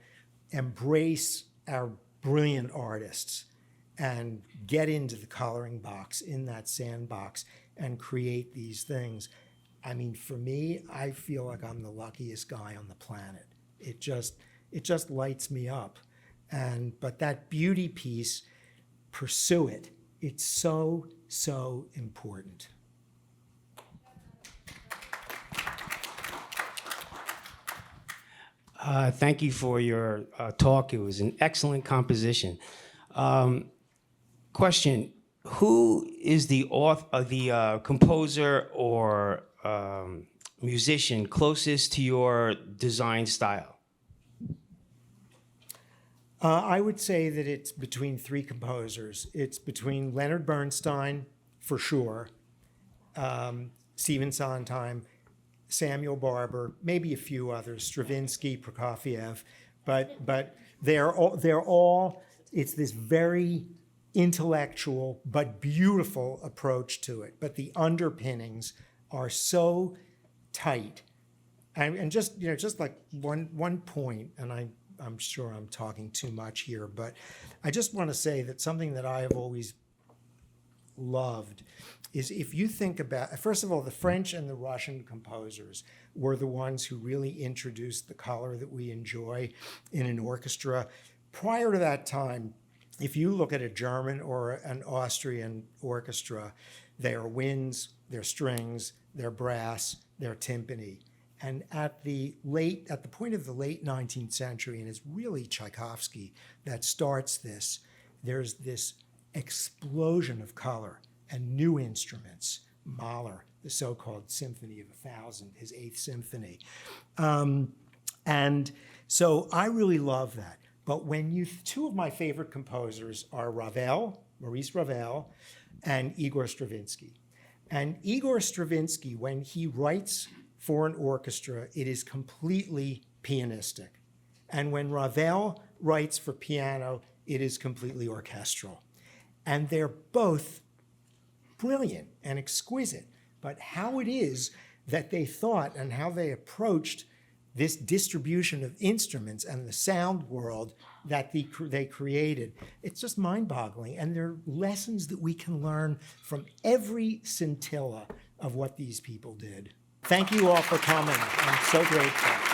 embrace our brilliant artists and get into the coloring box, in that sandbox, and create these things. I mean, for me, I feel like I'm the luckiest guy on the planet. It just lights me up. But that beauty piece, pursue it. It's so, so important. Thank you for your talk. It was an excellent composition. Question: who is the composer or musician closest to your design style? I would say that it's between three composers. It's between Leonard Bernstein, for sure, Stephen Sondheim, Samuel Barber, maybe a few others, Stravinsky, Prokofiev, but they're all. It's this very intellectual but beautiful approach to it. But the underpinnings are so tight, and just like one point, and I'm sure I'm talking too much here, but I just want to say that something that I have always loved is, if you think about, first of all, the French and the Russian composers were the ones who really introduced the color that we enjoy in an orchestra. Prior to that time, if you look at a German or an Austrian orchestra, their winds, their strings, their brass, their timpani. And at the point of the late 19th century, and it's really Tchaikovsky that starts this, there's this explosion of color and new instruments. Mahler, the so-called Symphony of 1,000, his 8th Symphony. And so I really love that. But two of my favorite composers are Maurice Ravel, and Igor Stravinsky. And Igor Stravinsky, when he writes for an orchestra, it is completely pianistic. And when Ravel writes for piano, it is completely orchestral. And they're both brilliant and exquisite. But how it is that they thought and how they approached this distribution of instruments and the sound world that they created, it's just mind-boggling. And there are lessons that we can learn from every scintilla of what these people did. Thank you all for coming. I'm so grateful.